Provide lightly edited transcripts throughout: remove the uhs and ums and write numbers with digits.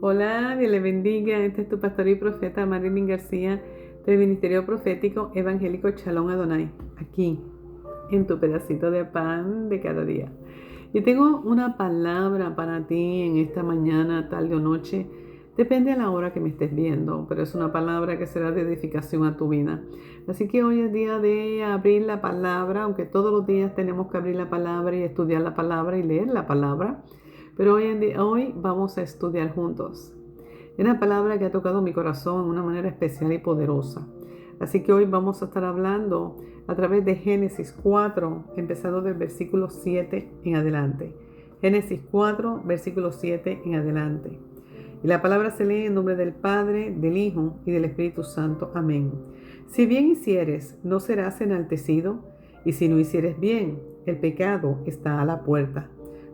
Hola, Dios le bendiga. Este es tu pastor y profeta Marilyn García del Ministerio Profético Evangélico Shalom Adonai, aquí en tu pedacito de pan de cada día. Y tengo una palabra para ti en esta mañana, tarde o noche. Depende de la hora que me estés viendo, pero es una palabra que será de edificación a tu vida. Así que hoy es día de abrir la palabra, aunque todos los días tenemos que abrir la palabra y estudiar la palabra y leer la palabra. Pero hoy vamos a estudiar juntos. Es una palabra que ha tocado mi corazón de una manera especial y poderosa. Así que hoy vamos a estar hablando a través de Génesis 4, empezando del versículo 7 en adelante. Génesis 4, versículo 7 en adelante. Y la palabra se lee en nombre del Padre, del Hijo y del Espíritu Santo. Amén. Si bien hicieres, no serás enaltecido, y si no hicieres bien, el pecado está a la puerta.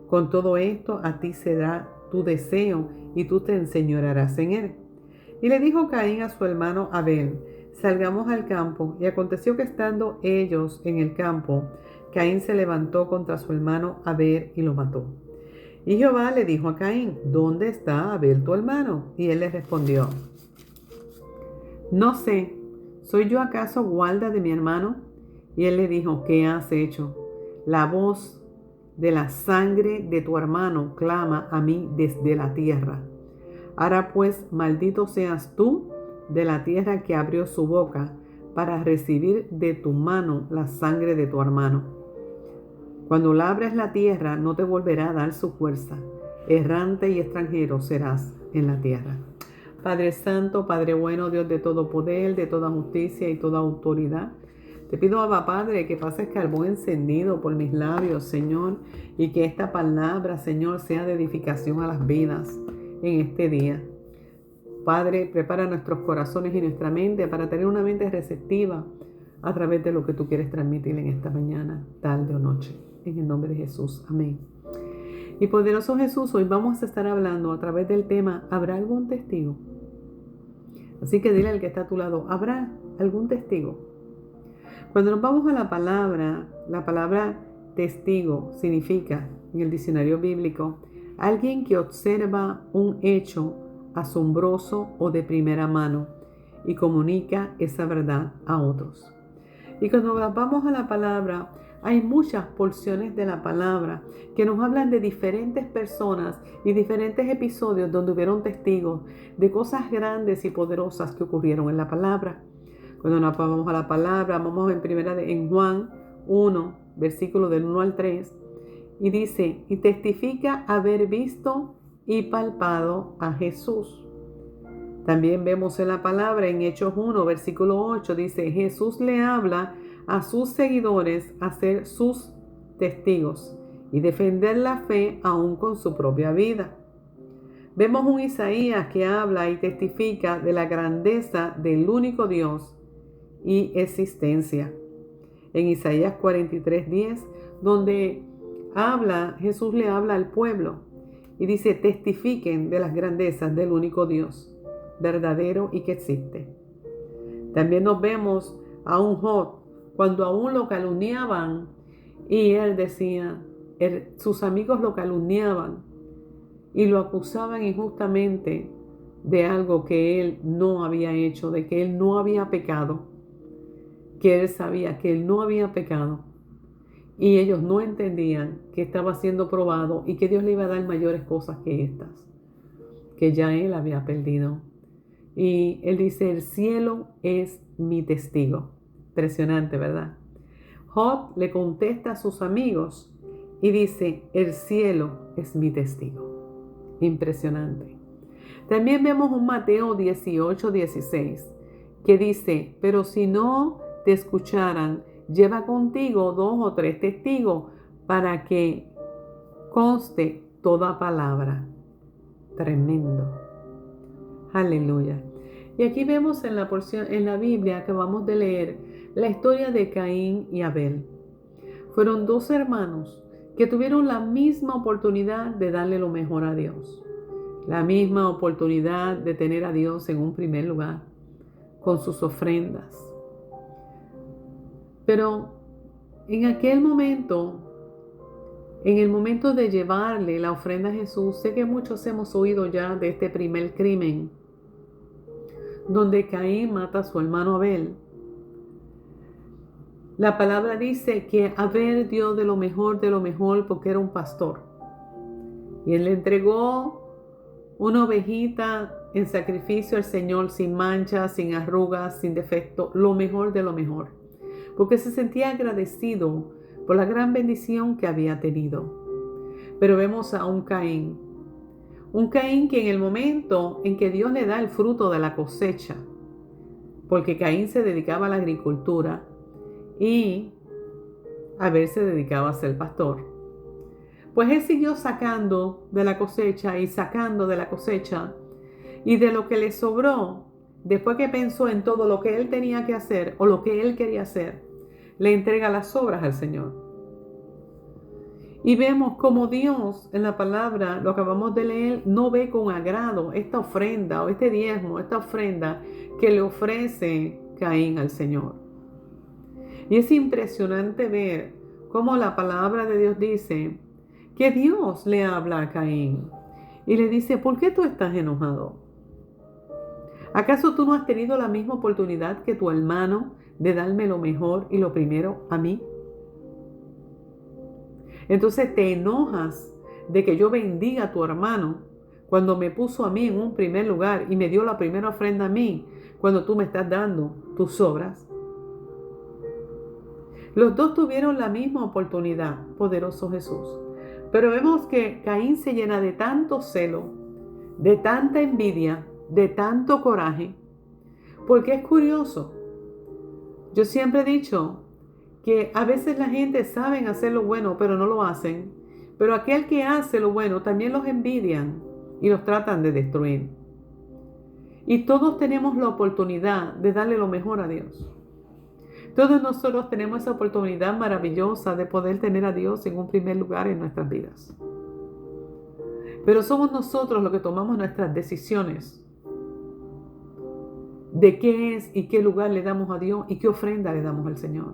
Con todo esto a ti será tu deseo, y tú te enseñorearás en él. Y le dijo Caín a su hermano Abel: salgamos al campo. Y aconteció que estando ellos en el campo, Caín se levantó contra su hermano Abel y lo mató. Y Jehová le dijo a Caín: ¿dónde está Abel tu hermano? Y él le respondió: no sé, ¿soy yo acaso guarda de mi hermano? Y él le dijo: ¿qué has hecho? La voz de la sangre de tu hermano clama a mí desde la tierra. Ahora pues, maldito seas tú de la tierra que abrió su boca para recibir de tu mano la sangre de tu hermano. Cuando labres la tierra, no te volverá a dar su fuerza. Errante y extranjero serás en la tierra. Padre Santo, Padre bueno, Dios de todo poder, de toda justicia y toda autoridad, te pido, Abba Padre, que pases carbón encendido por mis labios, Señor, y que esta palabra, Señor, sea de edificación a las vidas en este día. Padre, prepara nuestros corazones y nuestra mente para tener una mente receptiva a través de lo que tú quieres transmitir en esta mañana, tarde o noche. En el nombre de Jesús. Amén. Y poderoso Jesús, hoy vamos a estar hablando a través del tema: ¿habrá algún testigo? Así que dile al que está a tu lado: ¿habrá algún testigo? Cuando nos vamos a la palabra testigo significa, en el diccionario bíblico, alguien que observa un hecho asombroso o de primera mano y comunica esa verdad a otros. Y cuando vamos a la palabra, hay muchas porciones de la palabra que nos hablan de diferentes personas y diferentes episodios donde hubieron testigos de cosas grandes y poderosas que ocurrieron en la palabra. Cuando nos vamos a la palabra, vamos en Juan 1, versículo del 1 al 3, y dice: y testifica haber visto y palpado a Jesús. También vemos en la palabra en Hechos 1, versículo 8, dice: Jesús le habla a sus seguidores a ser sus testigos y defender la fe aún con su propia vida. Vemos un Isaías que habla y testifica de la grandeza del único Dios y existencia. En Isaías 43:10, donde Jesús le habla al pueblo y dice: testifiquen de las grandezas del único Dios verdadero y que existe. También nos vemos a un Job cuando aún lo calumniaban y él decía, sus amigos lo calumniaban y lo acusaban injustamente de algo que él no había hecho, de que él no había pecado, que él sabía que él no había pecado, y ellos no entendían que estaba siendo probado y que Dios le iba a dar mayores cosas que estas, que ya él había perdido. Y él dice: el cielo es mi testigo. Impresionante, ¿verdad? Job le contesta a sus amigos y dice: el cielo es mi testigo. Impresionante. También vemos un Mateo 18:16 que dice: pero si no te escucharan, lleva contigo 2 o 3 testigos para que conste toda palabra. Tremendo. Aleluya. Y aquí vemos en la porción en la Biblia que acabamos de leer la historia de Caín y Abel. Fueron 2 hermanos que tuvieron la misma oportunidad de darle lo mejor a Dios, la misma oportunidad de tener a Dios en un primer lugar con sus ofrendas. Pero en aquel momento en el momento de llevarle la ofrenda a Jesús, sé que muchos hemos oído ya de este primer crimen, donde Caín mata a su hermano Abel. La palabra dice que Abel dio de lo mejor porque era un pastor. Y él le entregó una ovejita en sacrificio al Señor sin manchas, sin arrugas, sin defecto, lo mejor de lo mejor. Porque se sentía agradecido por la gran bendición que había tenido. Pero vemos a un Caín que en el momento en que Dios le da el fruto de la cosecha, porque Caín se dedicaba a la agricultura y Abel se dedicaba a ser pastor, pues él siguió sacando de la cosecha y sacando de la cosecha, y de lo que le sobró, después que pensó en todo lo que él tenía que hacer o lo que él quería hacer, le entrega las obras al Señor. Y vemos como Dios en la palabra, lo acabamos de leer, no ve con agrado esta ofrenda o este diezmo, esta ofrenda que le ofrece Caín al Señor. Y es impresionante ver cómo la palabra de Dios dice que Dios le habla a Caín y le dice: ¿por qué tú estás enojado? ¿Acaso tú no has tenido la misma oportunidad que tu hermano de darme lo mejor y lo primero a mí? Entonces te enojas de que yo bendiga a tu hermano cuando me puso a mí en un primer lugar y me dio la primera ofrenda a mí, cuando tú me estás dando tus obras. Los dos tuvieron la misma oportunidad, poderoso Jesús. Pero vemos que Caín se llena de tanto celo, de tanta envidia, de tanto coraje, porque es curioso. Yo siempre he dicho que a veces la gente sabe hacer lo bueno, pero no lo hacen. Pero aquel que hace lo bueno también los envidian y los tratan de destruir. Y todos tenemos la oportunidad de darle lo mejor a Dios. Todos nosotros tenemos esa oportunidad maravillosa de poder tener a Dios en un primer lugar en nuestras vidas. Pero somos nosotros los que tomamos nuestras decisiones de qué es y qué lugar le damos a Dios y qué ofrenda le damos al Señor.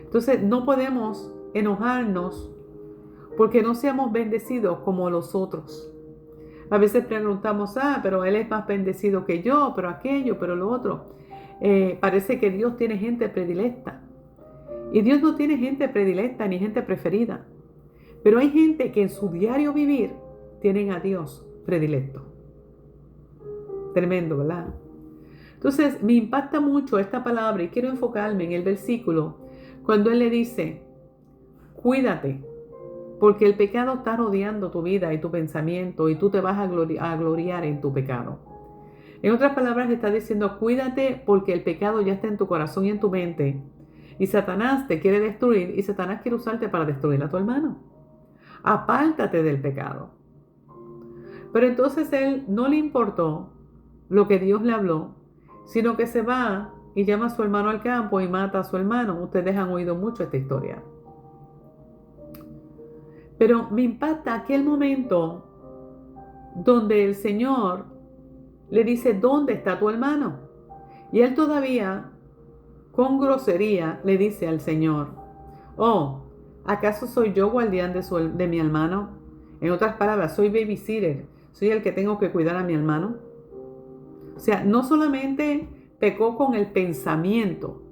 Entonces no podemos enojarnos porque no seamos bendecidos como los otros. A veces preguntamos: pero él es más bendecido que yo, pero aquello, pero lo otro. Parece que Dios tiene gente predilecta. Y Dios no tiene gente predilecta ni gente preferida. Pero hay gente que en su diario vivir tienen a Dios predilecto. Tremendo, ¿verdad? Entonces me impacta mucho esta palabra y quiero enfocarme en el versículo cuando Él le dice: cuídate, porque el pecado está rodeando tu vida y tu pensamiento y tú te vas a gloriar en tu pecado. En otras palabras, está diciendo: cuídate porque el pecado ya está en tu corazón y en tu mente. Y Satanás te quiere destruir y Satanás quiere usarte para destruir a tu hermano. Apártate del pecado. Pero entonces él no le importó lo que Dios le habló, sino que se va y llama a su hermano al campo y mata a su hermano. Ustedes han oído mucho esta historia. Pero me impacta aquel momento donde el Señor le dice: ¿dónde está tu hermano? Y él todavía, con grosería, le dice al Señor: oh, ¿acaso soy yo guardián de mi hermano? En otras palabras, soy babysitter, soy el que tengo que cuidar a mi hermano. O sea, no solamente pecó con el pensamiento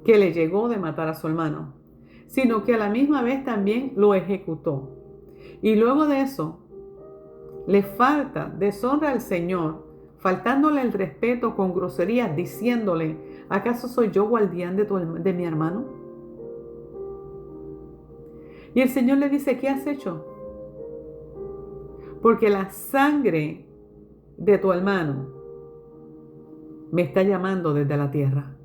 que le llegó de matar a su hermano, sino que a la misma vez también lo ejecutó. Y luego de eso, le falta, deshonra al Señor, faltándole el respeto con grosería, diciéndole: ¿acaso soy yo guardián de mi hermano? Y el Señor le dice: ¿qué has hecho? Porque la sangre de tu hermano me está llamando desde la tierra.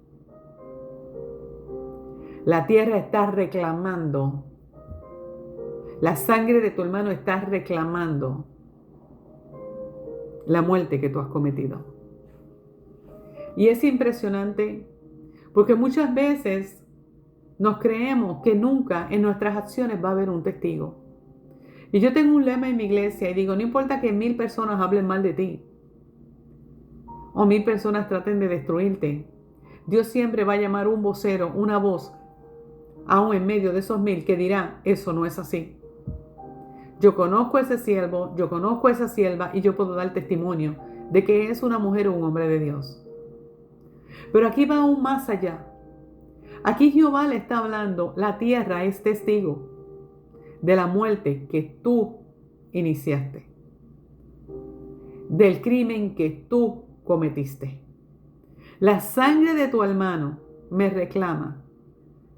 La tierra está reclamando. La sangre de tu hermano está reclamando la muerte que tú has cometido. Y es impresionante porque muchas veces nos creemos que nunca en nuestras acciones va a haber un testigo. Y yo tengo un lema en mi iglesia y digo: no importa que 1000 personas hablen mal de ti o 1000 personas traten de destruirte, Dios siempre va a llamar un vocero, una voz aún en medio de esos 1000, que dirán, eso no es así. Yo conozco a ese siervo, yo conozco a esa sierva y yo puedo dar testimonio de que es una mujer o un hombre de Dios. Pero aquí va aún más allá. Aquí Jehová le está hablando, la tierra es testigo de la muerte que tú iniciaste, del crimen que tú cometiste. La sangre de tu hermano me reclama.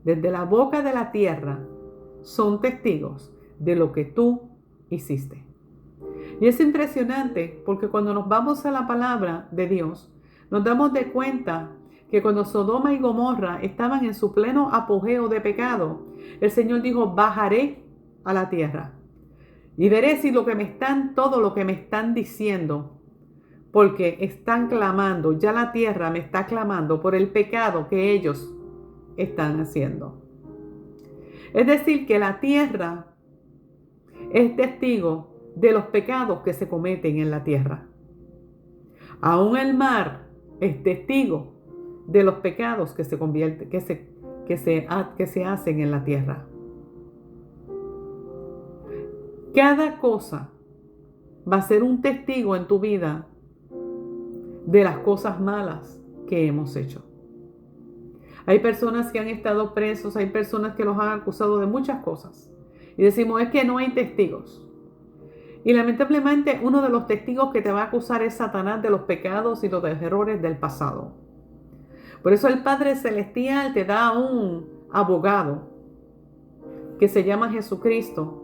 Desde la boca de la tierra son testigos de lo que tú hiciste. Y es impresionante porque cuando nos vamos a la palabra de Dios, nos damos de cuenta que cuando Sodoma y Gomorra estaban en su pleno apogeo de pecado, el Señor dijo, bajaré a la tierra y veré si todo lo que me están diciendo, porque están clamando, ya la tierra me está clamando por el pecado que ellos están haciendo. Es decir, que la tierra es testigo de los pecados que se cometen en la tierra. Aún el mar es testigo de los pecados que se hacen en la tierra. Cada cosa va a ser un testigo en tu vida de las cosas malas que hemos hecho. Hay personas que han estado presos, hay personas que los han acusado de muchas cosas. Y decimos, es que no hay testigos. Y lamentablemente uno de los testigos que te va a acusar es Satanás de los pecados y los errores del pasado. Por eso el Padre Celestial te da un abogado que se llama Jesucristo,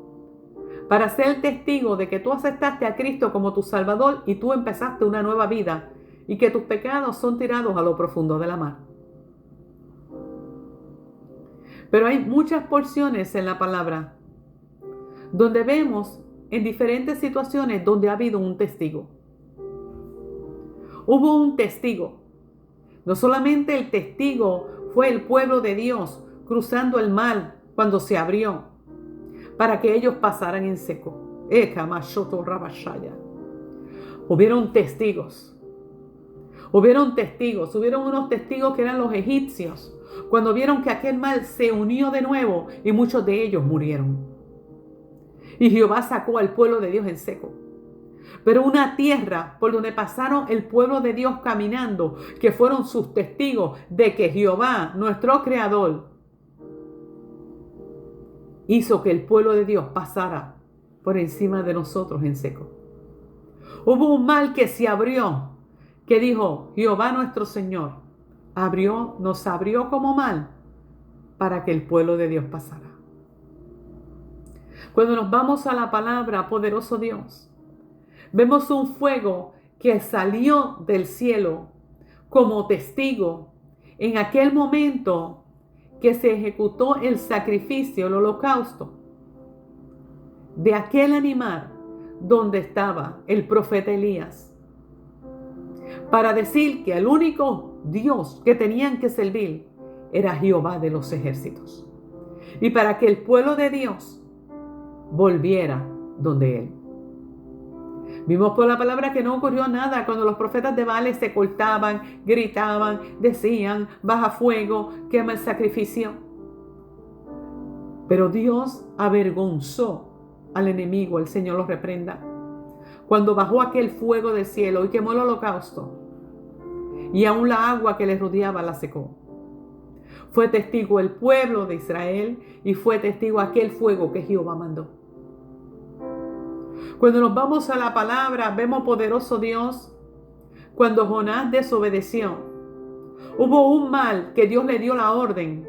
para ser testigo de que tú aceptaste a Cristo como tu Salvador y tú empezaste una nueva vida y que tus pecados son tirados a lo profundo de la mar. Pero hay muchas porciones en la palabra donde vemos en diferentes situaciones donde ha habido un testigo. Hubo un testigo. No solamente el testigo fue el pueblo de Dios cruzando el mar cuando se abrió para que ellos pasaran en seco. Hubieron testigos. Hubieron unos testigos que eran los egipcios, cuando vieron que aquel mar se unió de nuevo y muchos de ellos murieron. Y Jehová sacó al pueblo de Dios en seco. Pero una tierra por donde pasaron el pueblo de Dios caminando, que fueron sus testigos de que Jehová, nuestro Creador, hizo que el pueblo de Dios pasara por encima de nosotros en seco. Hubo un mar que se abrió, que dijo, Jehová nuestro Señor, nos abrió como mar para que el pueblo de Dios pasara. Cuando nos vamos a la palabra, poderoso Dios, vemos un fuego que salió del cielo como testigo en aquel momento que se ejecutó el sacrificio, el holocausto de aquel animal donde estaba el profeta Elías, para decir que el único Dios que tenían que servir era Jehová de los ejércitos, y para que el pueblo de Dios volviera donde él. Vimos por la palabra que no ocurrió nada cuando los profetas de Baal se cortaban, gritaban, decían, baja fuego, quema el sacrificio. Pero Dios avergonzó al enemigo, el Señor lo reprenda, cuando bajó aquel fuego del cielo y quemó el holocausto, y aún la agua que le rodeaba la secó. Fue testigo el pueblo de Israel y fue testigo aquel fuego que Jehová mandó. Cuando nos vamos a la palabra, vemos poderoso Dios. Cuando Jonás desobedeció, hubo un mal que Dios le dio la orden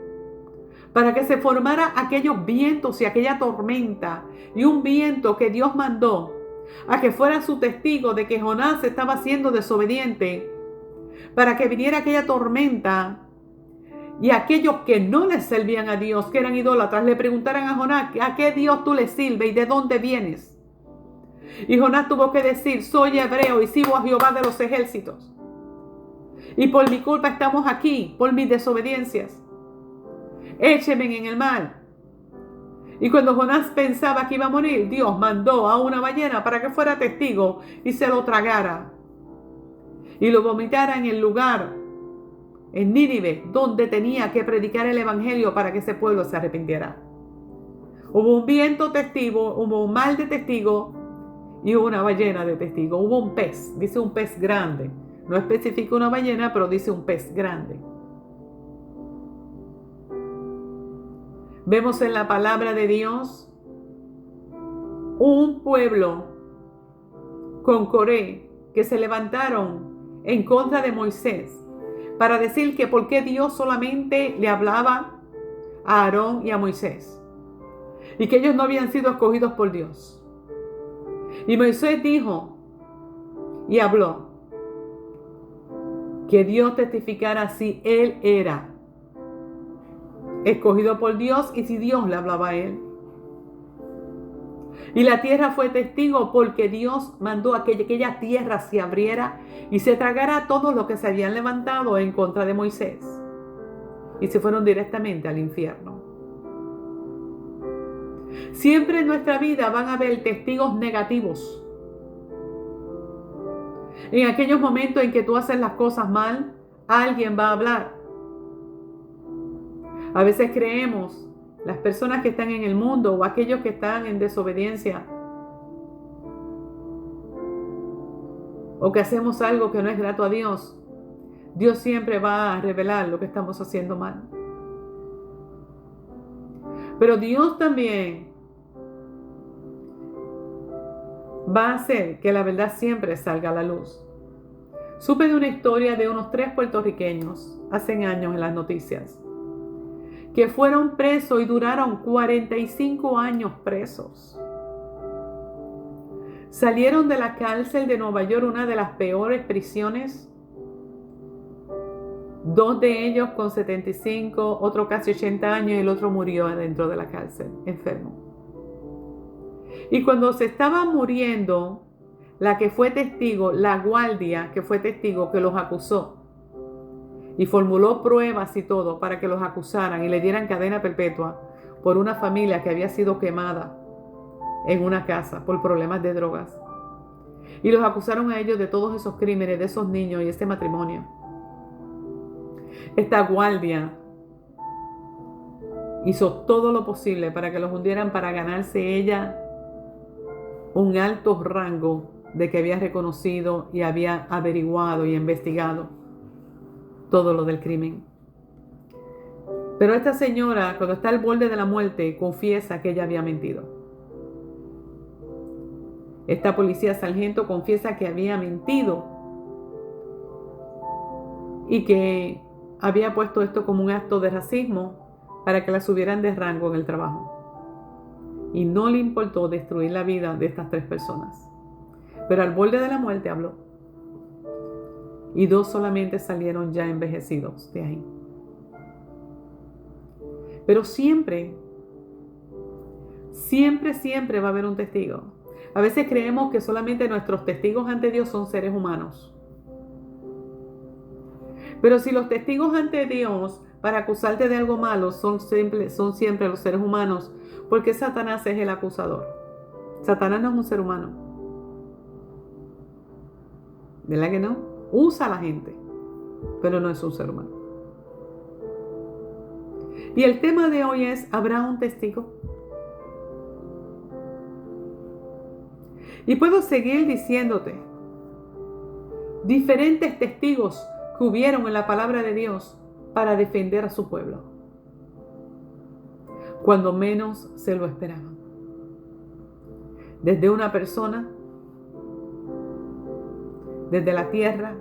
para que se formara aquellos vientos y aquella tormenta, y un viento que Dios mandó a que fuera su testigo de que Jonás estaba siendo desobediente, para que viniera aquella tormenta y aquellos que no le servían a Dios, que eran idólatras, le preguntaran a Jonás, ¿a qué Dios tú le sirves y de dónde vienes? Y Jonás tuvo que decir, soy hebreo y sirvo a Jehová de los ejércitos. Y por mi culpa estamos aquí, por mis desobediencias. Écheme en el mar. Y cuando Jonás pensaba que iba a morir, Dios mandó a una ballena para que fuera testigo y se lo tragara. Y lo vomitara en el lugar en Nínive, donde tenía que predicar el evangelio para que ese pueblo se arrepintiera. Hubo un viento testigo, hubo un mar de testigo y hubo una ballena de testigo. Hubo un pez, dice un pez grande. No especifica una ballena, pero dice un pez grande. Vemos en la palabra de Dios un pueblo con Coré que se levantaron en contra de Moisés para decir que por qué Dios solamente le hablaba a Aarón y a Moisés y que ellos no habían sido escogidos por Dios. Y Moisés dijo y habló que Dios testificara si él era escogido por Dios y si Dios le hablaba a él. Y la tierra fue testigo porque Dios mandó a que aquella tierra se abriera y se tragara a todos los que se habían levantado en contra de Moisés. Y se fueron directamente al infierno. Siempre en nuestra vida van a haber testigos negativos. En aquellos momentos en que tú haces las cosas mal, alguien va a hablar. A veces creemos, las personas que están en el mundo o aquellos que están en desobediencia o que hacemos algo que no es grato a Dios, Dios siempre va a revelar lo que estamos haciendo mal. Pero Dios también va a hacer que la verdad siempre salga a la luz. Supe de una historia de unos 3 puertorriqueños hace años en las noticias que fueron presos y duraron 45 años presos. Salieron de la cárcel de Nueva York, una de las peores prisiones. 2 de ellos con 75, otro casi 80 años y el otro murió adentro de la cárcel, enfermo. Y cuando se estaban muriendo, la que fue testigo, la guardia que fue testigo que los acusó y formuló pruebas y todo para que los acusaran y le dieran cadena perpetua por una familia que había sido quemada en una casa por problemas de drogas. Y los acusaron a ellos de todos esos crímenes, de esos niños y ese matrimonio. Esta guardia hizo todo lo posible para que los hundieran, para ganarse ella un alto rango de que había reconocido y había averiguado y investigado todo lo del crimen. Pero esta señora, cuando está al borde de la muerte, confiesa que ella había mentido. Esta policía sargento confiesa que había mentido y que había puesto esto como un acto de racismo para que la subieran de rango en el trabajo. Y no le importó destruir la vida de estas 3 personas. Pero al borde de la muerte habló. Y 2 solamente salieron ya envejecidos de ahí. Pero siempre va a haber un testigo. A veces creemos que solamente nuestros testigos ante Dios son seres humanos. Pero si los testigos ante Dios para acusarte de algo malo son siempre los seres humanos, porque Satanás es el acusador. Satanás no es un ser humano. ¿Verdad que no? Usa a la gente, pero no es un ser humano. Y el tema de hoy es, ¿habrá un testigo? Y puedo seguir diciéndote diferentes testigos que hubieron en la palabra de Dios para defender a su pueblo, cuando menos se lo esperaban. Desde una persona, desde la tierra,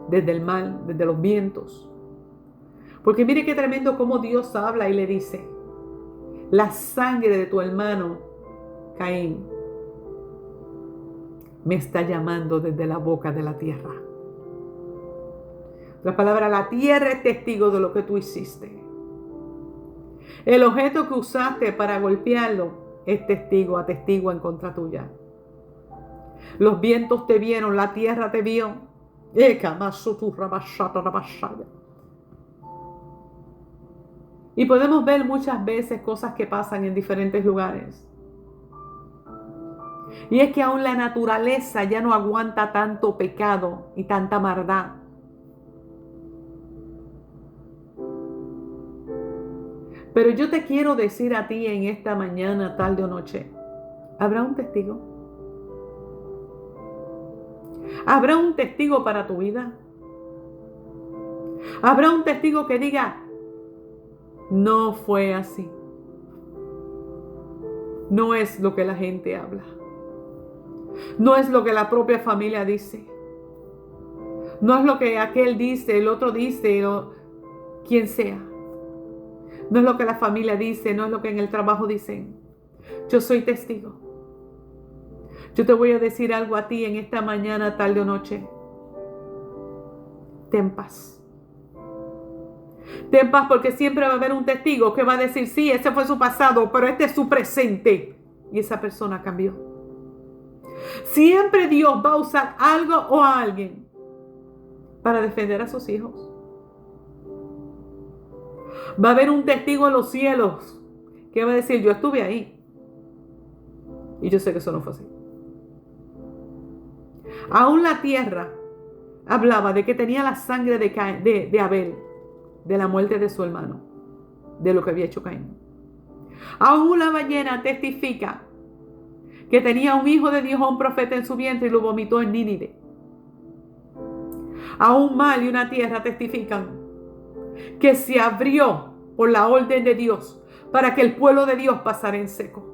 desde el mar, desde los vientos. Porque mire qué tremendo cómo Dios habla y le dice: la sangre de tu hermano Caín me está llamando desde la boca de la tierra. La palabra, la tierra es testigo de lo que tú hiciste. El objeto que usaste para golpearlo es testigo, atestigua en contra tuya. Los vientos te vieron, la tierra te vio. Y podemos ver muchas veces cosas que pasan en diferentes lugares. Y es que aún la naturaleza ya no aguanta tanto pecado y tanta maldad. Pero yo te quiero decir a ti en esta mañana, tarde o noche, ¿habrá un testigo? ¿Habrá un testigo para tu vida? ¿Habrá un testigo que diga, no fue así? No es lo que la gente habla. No es lo que la propia familia dice. No es lo que aquel dice, el otro dice, o quien sea. No es lo que la familia dice, no es lo que en el trabajo dicen. Yo soy testigo. Yo te voy a decir algo a ti en esta mañana, tarde o noche. Ten paz. Ten paz, porque siempre va a haber un testigo que va a decir, sí, ese fue su pasado, pero este es su presente. Y esa persona cambió. Siempre Dios va a usar algo o a alguien para defender a sus hijos. Va a haber un testigo en los cielos que va a decir, yo estuve ahí. Y yo sé que eso no fue así. Aún la tierra hablaba de que tenía la sangre de Abel, de la muerte de su hermano, de lo que había hecho Caín. Aún la ballena testifica que tenía un hijo de Dios, un profeta en su vientre, y lo vomitó en Nínive. Aún mal y una tierra testifican que se abrió por la orden de Dios para que el pueblo de Dios pasara en seco.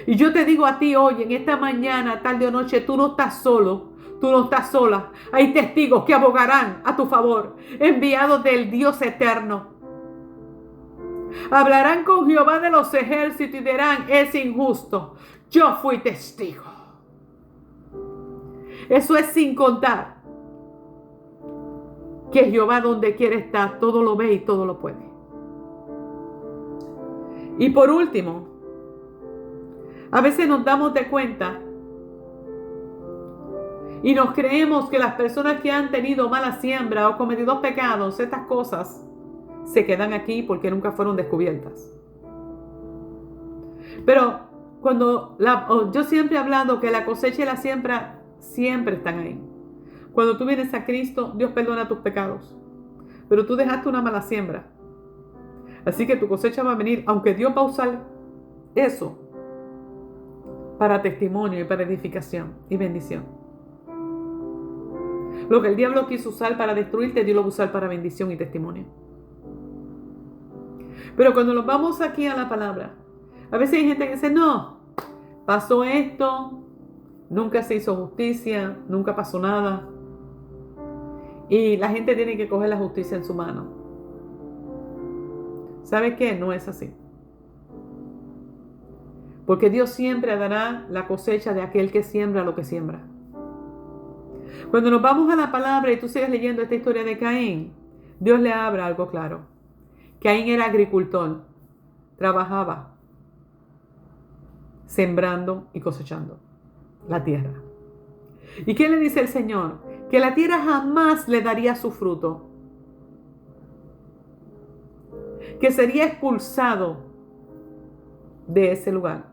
Y yo te digo a ti hoy, en esta mañana, tarde o noche, tú no estás solo, tú no estás sola. Hay testigos que abogarán a tu favor, enviados del Dios eterno. Hablarán con Jehová de los ejércitos y dirán, es injusto. Yo fui testigo. Eso es sin contar que Jehová donde quiere estar, todo lo ve y todo lo puede. Y por último, a veces nos damos de cuenta y nos creemos que las personas que han tenido mala siembra o cometido pecados, estas cosas, se quedan aquí porque nunca fueron descubiertas. Pero yo siempre he hablado que la cosecha y la siembra siempre están ahí. Cuando tú vienes a Cristo, Dios perdona tus pecados. Pero tú dejaste una mala siembra. Así que tu cosecha va a venir, aunque Dios va a usar eso para testimonio y para edificación y bendición. Lo que el diablo quiso usar para destruirte, Dios lo va a usar para bendición y testimonio. Pero cuando nos vamos aquí a la palabra, a veces hay gente que dice, no, pasó esto, nunca se hizo justicia, nunca pasó nada. Y la gente tiene que coger la justicia en su mano. ¿Sabes qué? No es así. Porque Dios siempre dará la cosecha de aquel que siembra lo que siembra. Cuando nos vamos a la palabra y tú sigues leyendo esta historia de Caín, Dios le habla algo claro. Caín era agricultor, trabajaba sembrando y cosechando la tierra. ¿Y qué le dice el Señor? Que la tierra jamás le daría su fruto, que sería expulsado de ese lugar,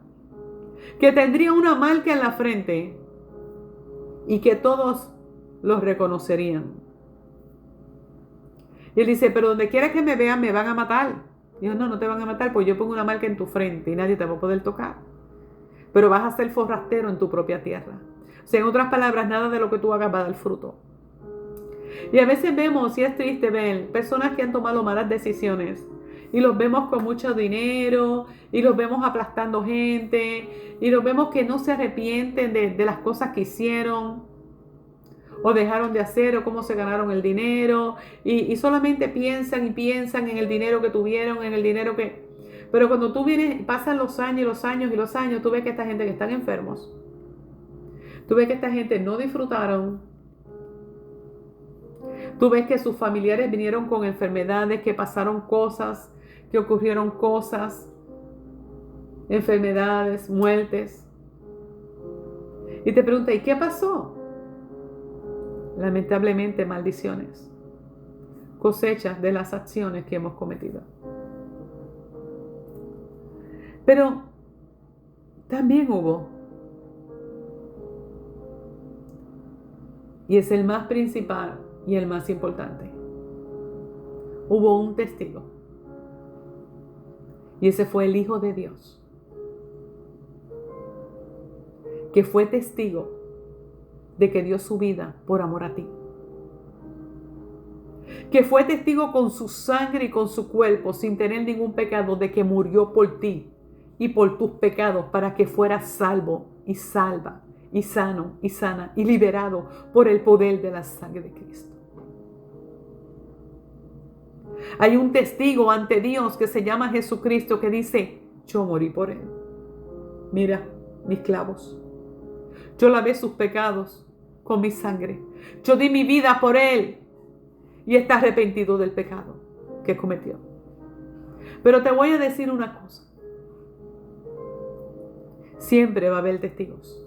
que tendría una marca en la frente y que todos los reconocerían. Y él dice, pero donde quiera que me vean me van a matar. Y yo, no te van a matar, pues yo pongo una marca en tu frente y nadie te va a poder tocar. Pero vas a ser forastero en tu propia tierra. O sea, en otras palabras, nada de lo que tú hagas va a dar fruto. Y a veces vemos, y es triste ver, personas que han tomado malas decisiones. Y los vemos con mucho dinero, y los vemos aplastando gente, y los vemos que no se arrepienten de las cosas que hicieron, o dejaron de hacer, o cómo se ganaron el dinero, y solamente piensan y piensan en el dinero que tuvieron, en el dinero que... Pero cuando tú vienes, pasan los años y los años y los años, tú ves que esta gente que están enfermos, tú ves que esta gente no disfrutaron, tú ves que sus familiares vinieron con enfermedades, que pasaron cosas, que ocurrieron cosas, enfermedades, muertes. Y te pregunta, ¿y qué pasó? Lamentablemente, maldiciones, cosechas de las acciones que hemos cometido. Pero también hubo, y es el más principal y el más importante, hubo un testigo. Y ese fue el Hijo de Dios, que fue testigo de que dio su vida por amor a ti. Que fue testigo con su sangre y con su cuerpo, sin tener ningún pecado, de que murió por ti y por tus pecados, para que fueras salvo y salva y sano y sana y liberado por el poder de la sangre de Cristo. Hay un testigo ante Dios que se llama Jesucristo, que dice: yo morí por él. Mira mis clavos. Yo lavé sus pecados con mi sangre. Yo di mi vida por él. Y está arrepentido del pecado que cometió. Pero te voy a decir una cosa. Siempre va a haber testigos.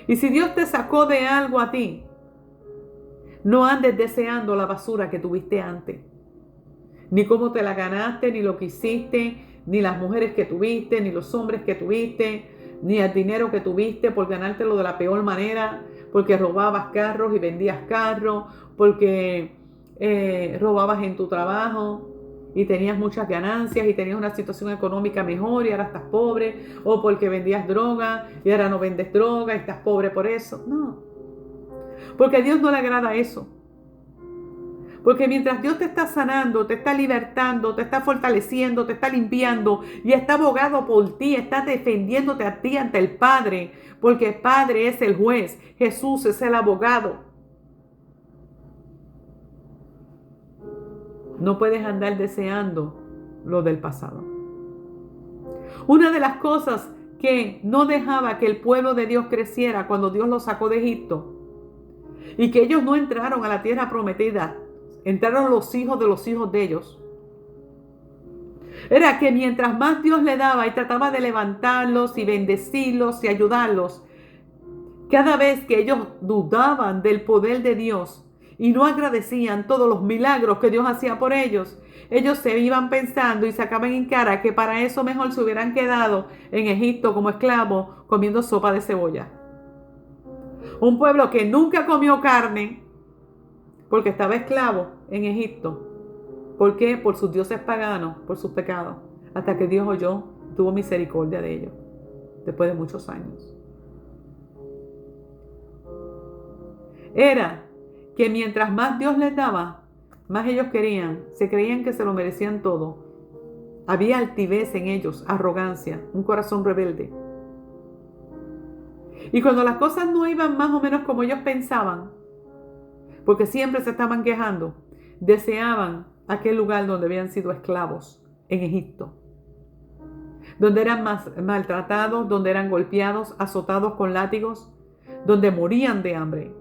Y si Dios te sacó de algo a ti, no andes deseando la basura que tuviste antes. Ni cómo te la ganaste, ni lo que hiciste, ni las mujeres que tuviste, ni los hombres que tuviste, ni el dinero que tuviste por ganártelo de la peor manera, porque robabas carros y vendías carros, porque robabas en tu trabajo y tenías muchas ganancias y tenías una situación económica mejor y ahora estás pobre, o porque vendías droga y ahora no vendes droga y estás pobre por eso. No, porque a Dios no le agrada eso. Porque mientras Dios te está sanando, te está libertando, te está fortaleciendo, te está limpiando y está abogado por ti, está defendiéndote a ti ante el Padre, porque el Padre es el juez, Jesús es el abogado. No puedes andar deseando lo del pasado. Una de las cosas que no dejaba que el pueblo de Dios creciera cuando Dios los sacó de Egipto y que ellos no entraron a la tierra prometida, entraron los hijos de ellos, era que mientras más Dios le daba y trataba de levantarlos y bendecirlos y ayudarlos, cada vez que ellos dudaban del poder de Dios y no agradecían todos los milagros que Dios hacía por ellos, ellos se iban pensando y sacaban en cara que para eso mejor se hubieran quedado en Egipto como esclavos comiendo sopa de cebolla. Un pueblo que nunca comió carne porque estaba esclavo en Egipto. ¿Por qué? Por sus dioses paganos, por sus pecados. Hasta que Dios oyó, tuvo misericordia de ellos, después de muchos años. Era que mientras más Dios les daba, más ellos querían, se creían que se lo merecían todo. Había altivez en ellos, arrogancia, un corazón rebelde. Y cuando las cosas no iban más o menos como ellos pensaban, porque siempre se estaban quejando, deseaban aquel lugar donde habían sido esclavos, en Egipto, donde eran maltratados, donde eran golpeados, azotados con látigos, donde morían de hambre.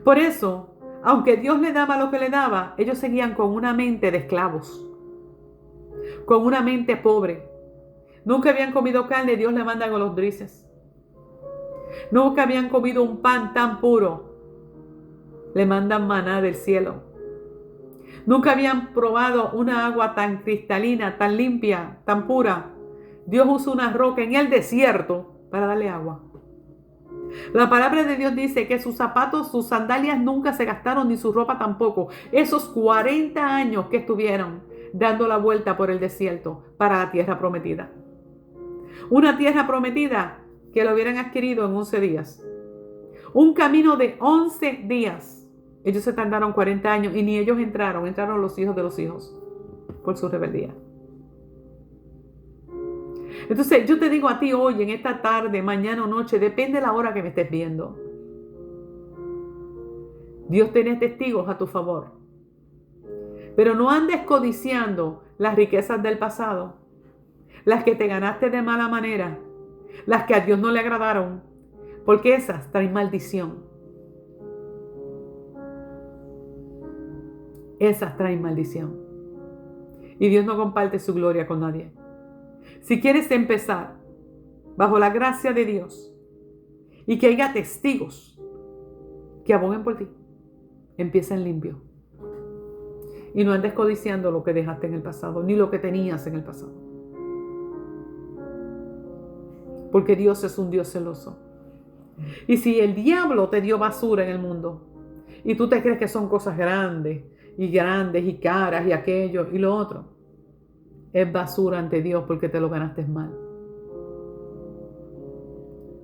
Por eso, aunque Dios le daba lo que le daba, ellos seguían con una mente de esclavos, con una mente pobre. Nunca habían comido carne, Dios le manda golondrinas. Nunca habían comido un pan tan puro, le mandan maná del cielo. Nunca habían probado una agua tan cristalina, tan limpia, tan pura. Dios usa una roca en el desierto para darle agua. La palabra de Dios dice que sus zapatos, sus sandalias nunca se gastaron, ni su ropa tampoco. Esos 40 años que estuvieron dando la vuelta por el desierto para la tierra prometida. Una tierra prometida que lo hubieran adquirido en 11 días. Un camino de 11 días. Ellos se tardaron 40 años y ni ellos entraron los hijos de los hijos por su rebeldía. Entonces yo te digo a ti hoy, en esta tarde, mañana o noche, depende de la hora que me estés viendo. Dios tiene testigos a tu favor. Pero no andes codiciando las riquezas del pasado, las que te ganaste de mala manera, las que a Dios no le agradaron, porque esas traen maldición. Esas traen maldición. Y Dios no comparte su gloria con nadie. Si quieres empezar bajo la gracia de Dios y que haya testigos que aboguen por ti, empieza en limpio. Y no andes codiciando lo que dejaste en el pasado, ni lo que tenías en el pasado. Porque Dios es un Dios celoso. Y si el diablo te dio basura en el mundo y tú te crees que son cosas grandes y grandes y caras y aquello y lo otro, es basura ante Dios porque te lo ganaste mal,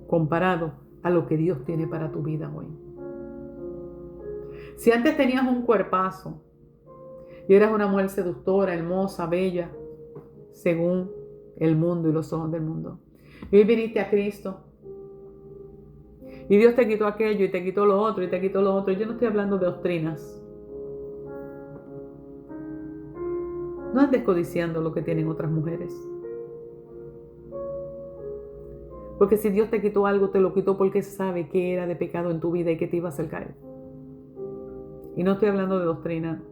comparado a lo que Dios tiene para tu vida hoy. Si antes tenías un cuerpazo y eras una mujer seductora, hermosa, bella, según el mundo y los ojos del mundo, y hoy viniste a Cristo y Dios te quitó aquello y te quitó lo otro y te quitó lo otro. Yo no estoy hablando de doctrinas. No andes codiciando lo que tienen otras mujeres. Porque si Dios te quitó algo, te lo quitó porque sabe que era de pecado en tu vida y que te iba a hacer caer. Y no estoy hablando de doctrina.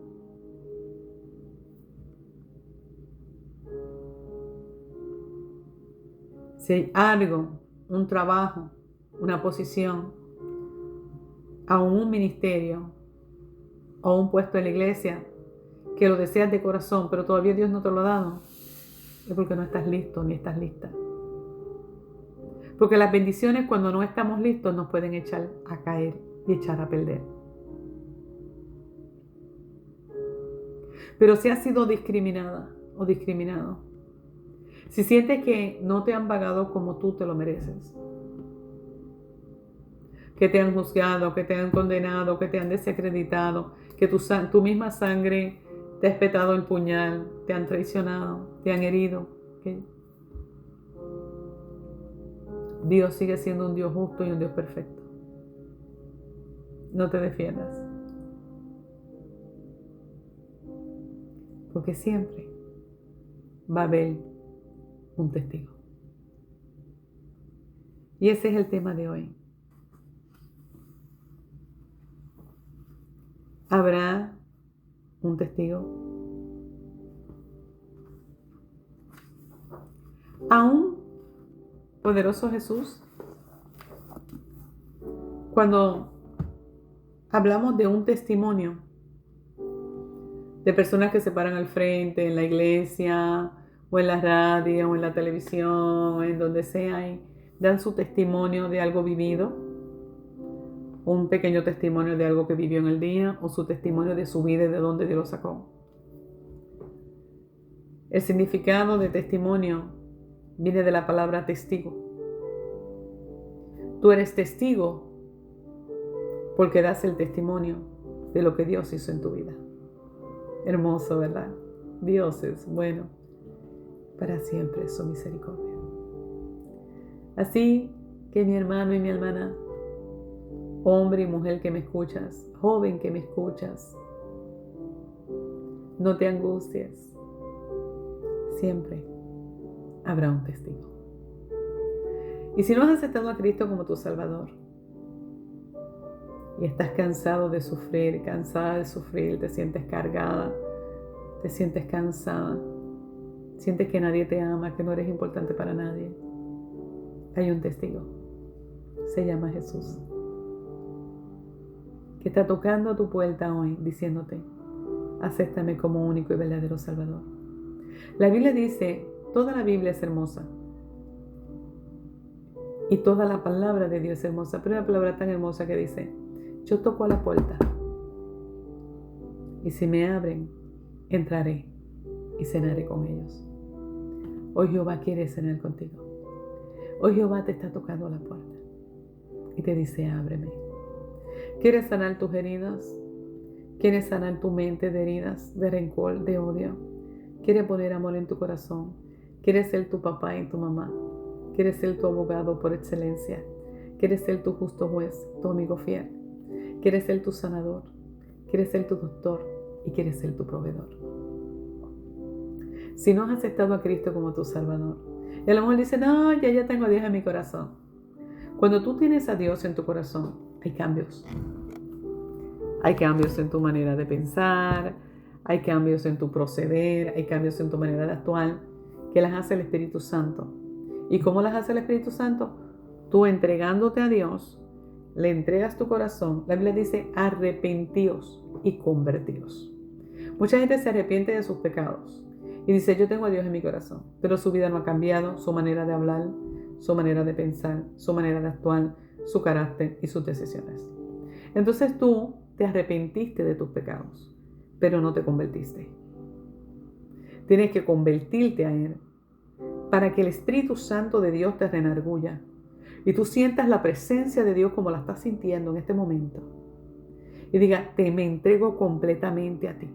Si hay algo, un trabajo, una posición, aún un ministerio o un puesto en la iglesia que lo deseas de corazón, pero todavía Dios no te lo ha dado, es porque no estás listo ni estás lista. Porque las bendiciones, cuando no estamos listos, nos pueden echar a caer y echar a perder. Pero si has sido discriminada o discriminado, si sientes que no te han pagado como tú te lo mereces, que te han juzgado, que te han condenado, que te han desacreditado, que tu misma sangre te ha espetado el puñal, te han traicionado, te han herido, ¿okay? Dios sigue siendo un Dios justo y un Dios perfecto. No te defiendas. Porque siempre va a haber un testigo. Y ese es el tema de hoy. ¿Habrá un testigo? Aún poderoso Jesús, cuando hablamos de un testimonio, de personas que se paran al frente en la iglesia o en la radio o en la televisión, en donde sea, y dan su testimonio de algo vivido, un pequeño testimonio de algo que vivió en el día, o su testimonio de su vida y de dónde Dios lo sacó. El significado de testimonio viene de la palabra testigo. Tú eres testigo porque das el testimonio de lo que Dios hizo en tu vida. Hermoso, ¿verdad? Dios es bueno. Para siempre es su misericordia. Así que mi hermano y mi hermana, hombre y mujer que me escuchas, joven que me escuchas, no te angusties. Siempre habrá un testigo. Y si no has aceptado a Cristo como tu Salvador y estás cansado de sufrir, cansada de sufrir, te sientes cargada, te sientes cansada, sientes que nadie te ama, que no eres importante para nadie, hay un testigo. Se llama Jesús, que está tocando a tu puerta hoy diciéndote: acéptame como único y verdadero Salvador. La Biblia dice, toda la Biblia es hermosa y toda la palabra de Dios es hermosa, pero hay una palabra tan hermosa que dice: yo toco a la puerta y si me abren, entraré y cenaré con ellos. Hoy Jehová quiere cenar contigo. Hoy Jehová te está tocando a la puerta y te dice: ábreme. ¿Quieres sanar tus heridas? ¿Quieres sanar tu mente de heridas, de rencor, de odio? ¿Quieres poner amor en tu corazón? ¿Quieres ser tu papá y tu mamá? ¿Quieres ser tu abogado por excelencia? ¿Quieres ser tu justo juez, tu amigo fiel? ¿Quieres ser tu sanador? ¿Quieres ser tu doctor? ¿Y quieres ser tu proveedor? Si no has aceptado a Cristo como tu Salvador, y a lo mejor dices: no, ya tengo a Dios en mi corazón. Cuando tú tienes a Dios en tu corazón, hay cambios. Hay cambios en tu manera de pensar, hay cambios en tu proceder, hay cambios en tu manera de actuar, que las hace el Espíritu Santo. ¿Y cómo las hace el Espíritu Santo? Tú entregándote a Dios, le entregas tu corazón. La Biblia dice: arrepentíos y convertíos. Mucha gente se arrepiente de sus pecados y dice: yo tengo a Dios en mi corazón, pero su vida no ha cambiado, su manera de hablar, su manera de pensar, su manera de actuar, su carácter y sus decisiones. Entonces tú te arrepentiste de tus pecados, pero no te convertiste. Tienes que convertirte a Él para que el Espíritu Santo de Dios te renarguya y tú sientas la presencia de Dios como la estás sintiendo en este momento. Y diga, me entrego completamente a ti.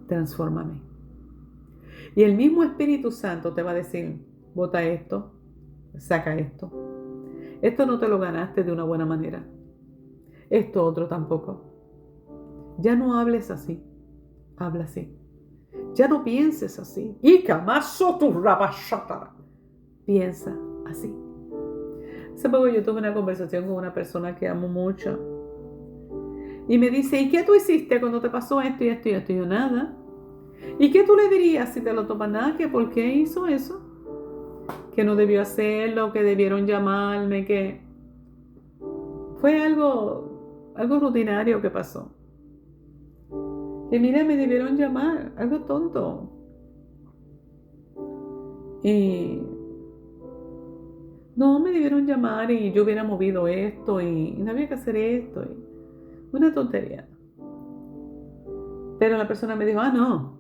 Transfórmame. Y el mismo Espíritu Santo te va a decir, bota esto, saca esto. Esto no te lo ganaste de una buena manera. Esto otro tampoco. Ya no hables así. Habla así. Ya no pienses así. Piensa así. Hace poco yo tuve una conversación con una persona que amo mucho. Y me dice, ¿y qué tú hiciste cuando te pasó esto y esto y esto? Y yo, nada. ¿Y qué tú le dirías si te lo topas? Nada, que por qué hizo eso? Que no debió hacerlo, que debieron llamarme, que fue algo rutinario que pasó. Que mira, me debieron llamar, algo tonto. Y no, me debieron llamar y yo hubiera movido esto y no había que hacer esto. Y una tontería. Pero la persona me dijo, no.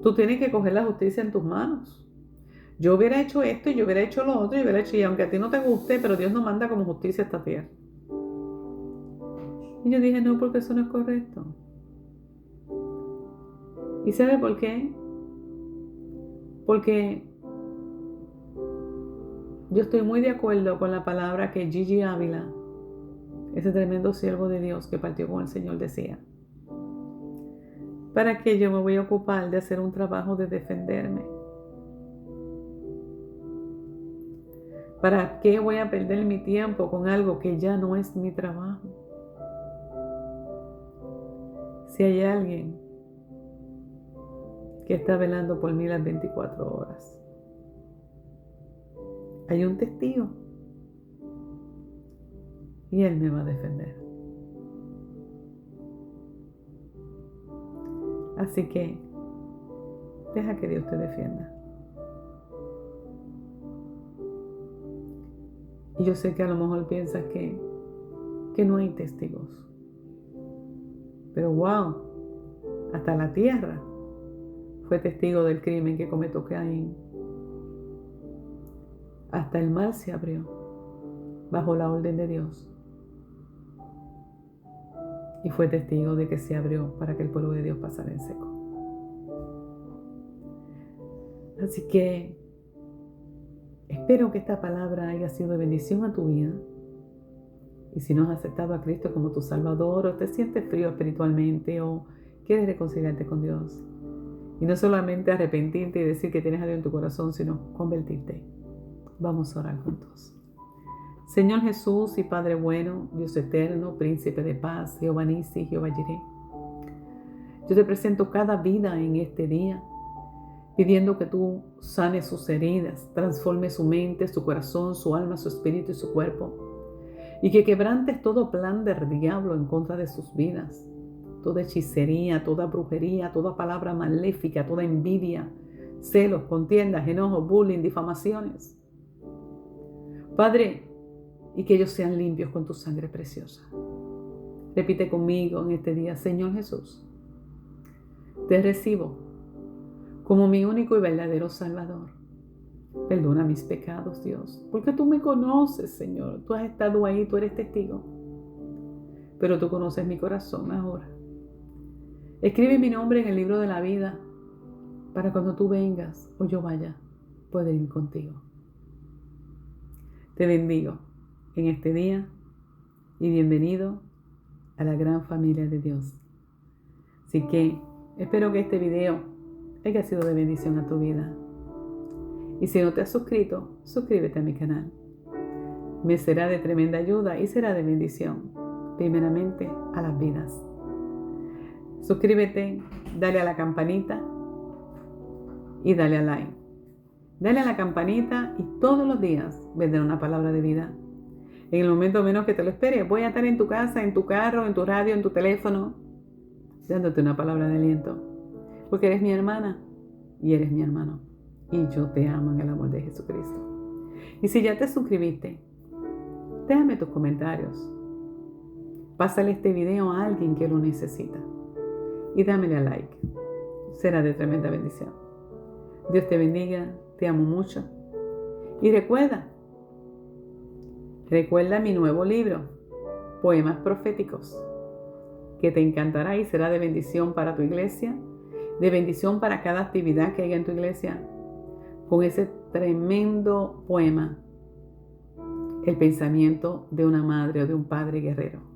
Tú tienes que coger la justicia en tus manos. Yo hubiera hecho esto y yo hubiera hecho lo otro y hubiera hecho, y aunque a ti no te guste, pero Dios nos manda como justicia a esta tierra. Y yo dije, no, porque eso no es correcto. ¿Y sabe por qué? Porque yo estoy muy de acuerdo con la palabra que Gigi Ávila, ese tremendo siervo de Dios que partió con el Señor, decía. ¿Para qué yo me voy a ocupar de hacer un trabajo de defenderme? ¿Para qué voy a perder mi tiempo con algo que ya no es mi trabajo? Si hay alguien que está velando por mí las 24 horas, hay un testigo y él me va a defender. Así que deja que Dios te defienda. Y yo sé que a lo mejor piensas que no hay testigos. Pero wow, hasta la tierra fue testigo del crimen que cometió Caín. Hasta el mar se abrió bajo la orden de Dios. Y fue testigo de que se abrió para que el pueblo de Dios pasara en seco. Así que espero que esta palabra haya sido de bendición a tu vida. Y si no has aceptado a Cristo como tu Salvador, o te sientes frío espiritualmente, o quieres reconciliarte con Dios, y no solamente arrepentirte y decir que tienes a Dios en tu corazón, sino convertirte. Vamos a orar juntos. Señor Jesús y Padre bueno, Dios eterno, Príncipe de paz, Jehová Nisi, Jehová Jireh, yo te presento cada vida en este día, pidiendo que tú sanes sus heridas, transformes su mente, su corazón, su alma, su espíritu y su cuerpo, y que quebrantes todo plan del diablo en contra de sus vidas, toda hechicería, toda brujería, toda palabra maléfica, toda envidia, celos, contiendas, enojos, bullying, difamaciones. Padre, y que ellos sean limpios con tu sangre preciosa. Repite conmigo en este día, Señor Jesús, te recibo como mi único y verdadero Salvador. Perdona mis pecados, Dios, porque tú me conoces, Señor. Tú has estado ahí, tú eres testigo. Pero tú conoces mi corazón ahora. Escribe mi nombre en el libro de la vida para cuando tú vengas o yo vaya, poder ir contigo. Te bendigo en este día y bienvenido a la gran familia de Dios. Así que espero que este video haya sido de bendición a tu vida. Y si no te has suscrito, suscríbete a mi canal. Me será de tremenda ayuda y será de bendición, primeramente a las vidas. Suscríbete, dale a la campanita y dale a like. Dale a la campanita y todos los días vendrá una palabra de vida. En el momento menos que te lo esperes, voy a estar en tu casa, en tu carro, en tu radio, en tu teléfono, dándote una palabra de aliento. Porque eres mi hermana y eres mi hermano. Y yo te amo en el amor de Jesucristo. Y si ya te suscribiste, déjame tus comentarios Pásale este video a alguien que lo necesita. Y dámele a like. Será de tremenda bendición. Dios te bendiga. Te amo mucho. Y recuerda mi nuevo libro, Poemas Proféticos, que te encantará y será de bendición para tu iglesia, de bendición para cada actividad que haya en tu iglesia, con ese tremendo poema, el pensamiento de una madre o de un padre guerrero.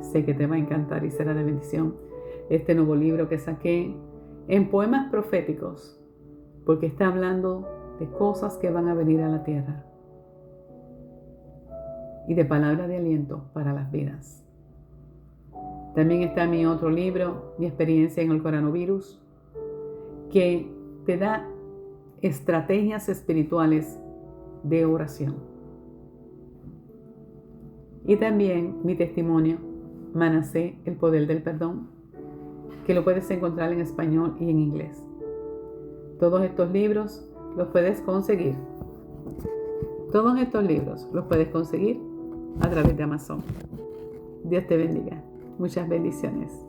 Sé que te va a encantar y será de bendición este nuevo libro que saqué en Poemas Proféticos, porque está hablando de cosas que van a venir a la tierra y de palabras de aliento para las vidas. También está mi otro libro, Mi experiencia en el coronavirus, que te da estrategias espirituales de oración. Y también mi testimonio, Manasé, el poder del perdón, que lo puedes encontrar en español y en inglés. Todos estos libros los puedes conseguir. Todos estos libros los puedes conseguir a través de Amazon. Dios te bendiga. Muchas bendiciones.